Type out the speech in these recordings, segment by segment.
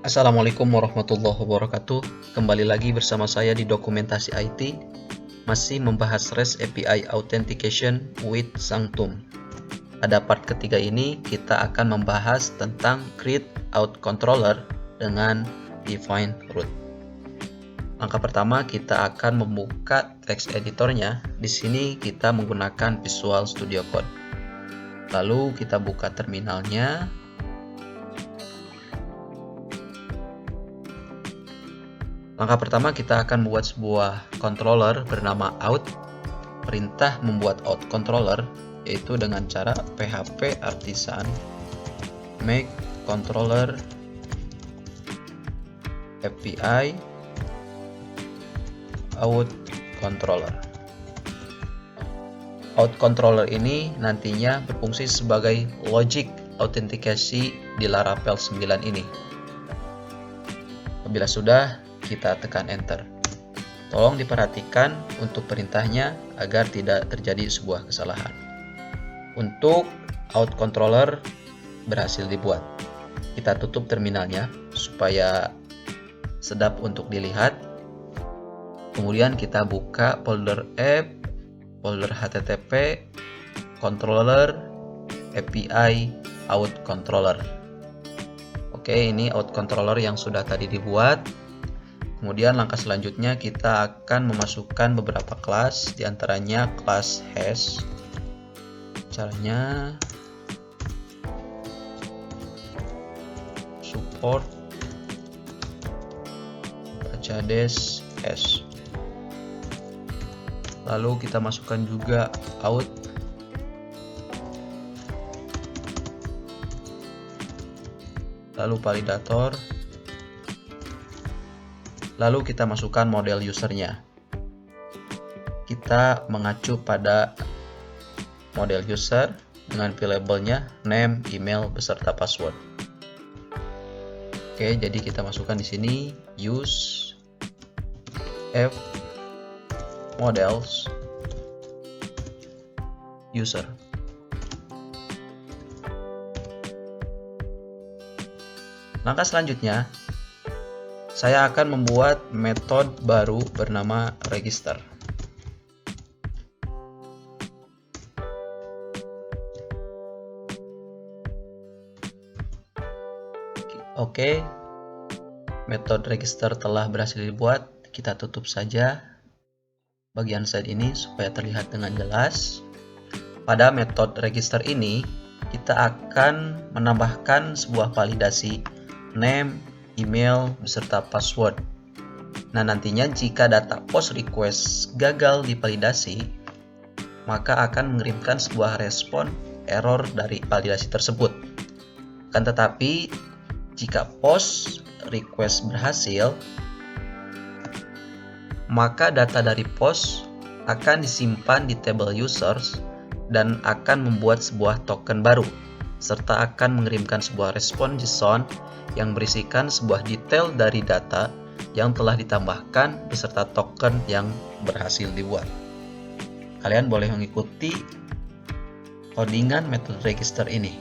Assalamualaikum warahmatullahi wabarakatuh. Kembali lagi bersama saya di Dokumentasi IT, masih membahas REST API Authentication with Sanctum. Pada part ketiga ini, kita akan membahas tentang Create Out Controller dengan Define Root. Langkah pertama, kita akan membuka text editornya. Di sini kita menggunakan Visual Studio Code. Lalu kita buka terminalnya. Langkah pertama, kita akan membuat sebuah controller bernama out. Perintah membuat out controller yaitu dengan cara php artisan make controller API out controller. Out controller ini nantinya berfungsi sebagai logic autentikasi di Laravel 9 ini. Apabila sudah, kita tekan enter. Tolong diperhatikan untuk perintahnya agar tidak terjadi sebuah kesalahan. Untuk out controller berhasil dibuat. Kita tutup terminalnya supaya sedap untuk dilihat. Kemudian kita buka folder app, folder http, controller, API, out controller. Oke, ini out controller yang sudah tadi dibuat. Kemudian langkah selanjutnya kita akan memasukkan beberapa kelas, diantaranya kelas hash. Caranya support baca-dash hash. Lalu kita masukkan juga out. Lalu validator. Lalu kita masukkan model usernya. Kita mengacu pada model user dengan variabelnya name, email, beserta password. Oke, jadi kita masukkan di sini use f models user. Langkah selanjutnya, saya akan membuat metode baru bernama register. Oke, metode register telah berhasil dibuat. Kita tutup saja bagian side ini supaya terlihat dengan jelas. Pada metode register ini, kita akan menambahkan sebuah validasi name, email, beserta password. Nah, nantinya jika data post request gagal divalidasi, maka akan mengirimkan sebuah respon error dari validasi tersebut. Akan tetapi, jika post request berhasil, maka data dari post akan disimpan di table users dan akan membuat sebuah token baru, serta akan mengirimkan sebuah respon JSON yang berisikan sebuah detail dari data yang telah ditambahkan beserta token yang berhasil dibuat. Kalian boleh mengikuti codingan metode register ini.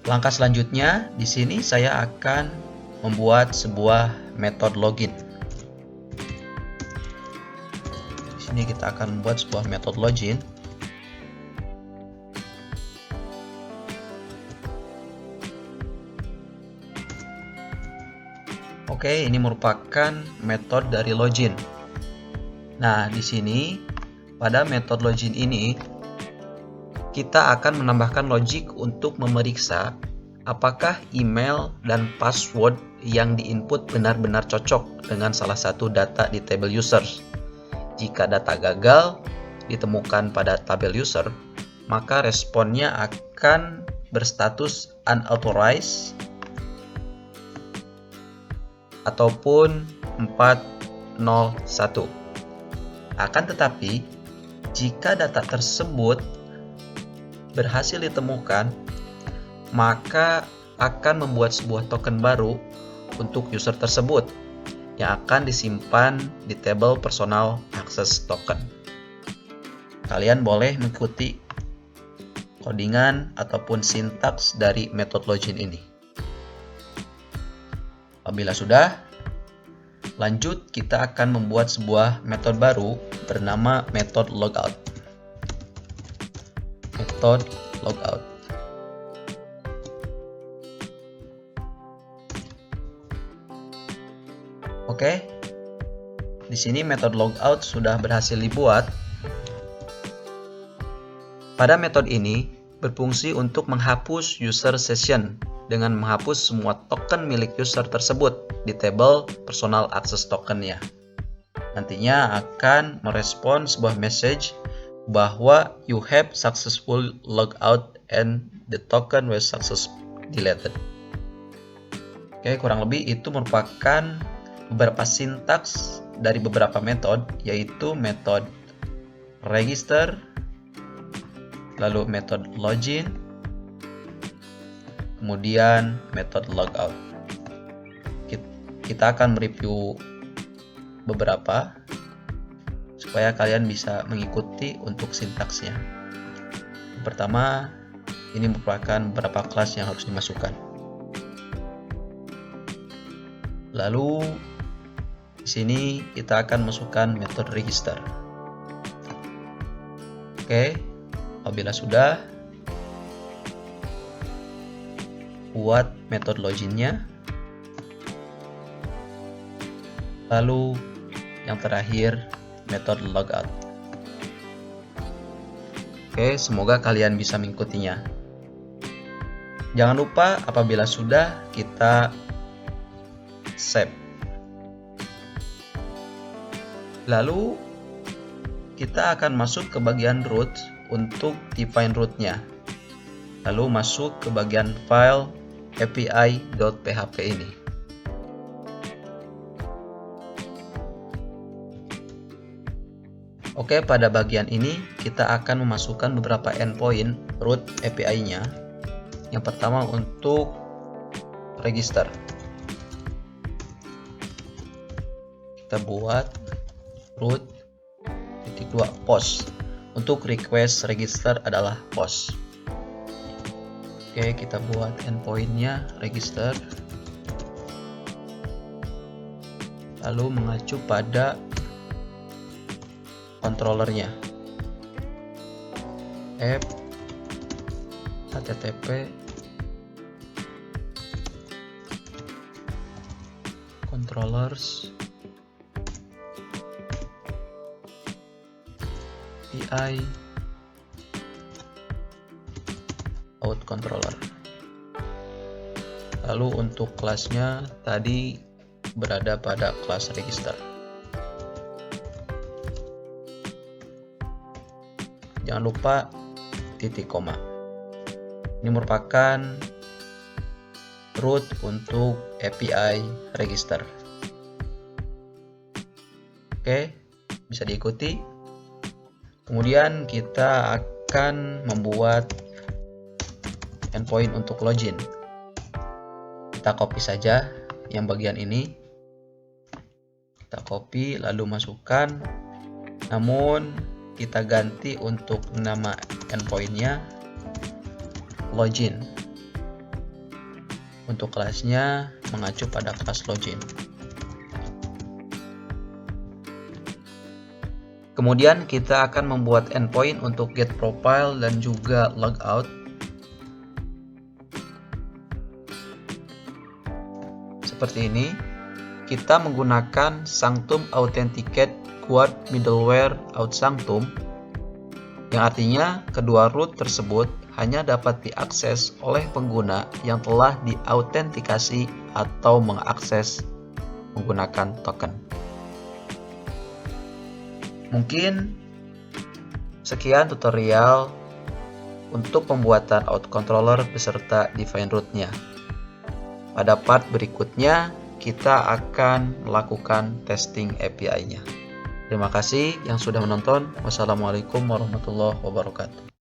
Langkah selanjutnya, di sini saya akan membuat sebuah metode login. Di sini kita akan membuat sebuah metode login. Oke, ini merupakan metode dari login. Nah, di sini pada metode login ini kita akan menambahkan logic untuk memeriksa apakah email dan password yang diinput benar-benar cocok dengan salah satu data di table users. Jika data gagal ditemukan pada tabel user, maka responnya akan berstatus unauthorized ataupun 401. Akan tetapi, jika data tersebut berhasil ditemukan, maka akan membuat sebuah token baru untuk user tersebut yang akan disimpan di table personal access token. Kalian boleh mengikuti codingan ataupun sintaks dari metode login ini. Apabila sudah, lanjut kita akan membuat sebuah metode baru bernama metode logout. Metode logout. Oke. Di sini metode logout sudah berhasil dibuat. Pada metode ini berfungsi untuk menghapus user session dengan menghapus semua token milik user tersebut di tabel personal access token-nya. Nantinya akan merespon sebuah message bahwa you have successful logout and the token was successfully deleted. Oke, kurang lebih itu merupakan beberapa sintaks dari beberapa metode, yaitu metode register, lalu metode login, kemudian metode logout. Kita akan mereview beberapa supaya kalian bisa mengikuti untuk sintaksnya. Yang pertama, ini merupakan beberapa kelas yang harus dimasukkan. Lalu di sini kita akan masukkan metode register. Oke, apabila sudah, buat metode loginnya. Lalu yang terakhir metode logout. Oke, semoga kalian bisa mengikutinya. Jangan lupa apabila sudah kita save. Lalu kita akan masuk ke bagian root untuk define root-nya. Lalu masuk ke bagian file api.php ini. Oke, pada bagian ini kita akan memasukkan beberapa endpoint root API-nya. Yang pertama untuk register. Kita buat root .2 post. Untuk request register adalah post. Oke, kita buat endpoint-nya register. Lalu mengacu pada controllernya, app http controllers API out controller. Lalu untuk kelasnya tadi berada pada kelas register. Jangan lupa titik koma. Ini merupakan root untuk API register. Oke, bisa diikuti. Kemudian kita akan membuat endpoint untuk login. Kita copy saja yang bagian ini. Kita copy lalu masukkan. Namun kita ganti untuk nama endpoint-nya login. Untuk kelasnya mengacu pada kelas login. Kemudian kita akan membuat endpoint untuk get profile dan juga logout. Seperti ini. Kita menggunakan Sanctum Authenticate Quad middleware out Sanctum, yang artinya kedua root tersebut hanya dapat diakses oleh pengguna yang telah diautentikasi atau mengakses menggunakan token. Mungkin sekian tutorial untuk pembuatan out controller beserta define root-nya. Pada part berikutnya kita akan melakukan testing API-nya. Terima kasih yang sudah menonton. Wassalamualaikum warahmatullahi wabarakatuh.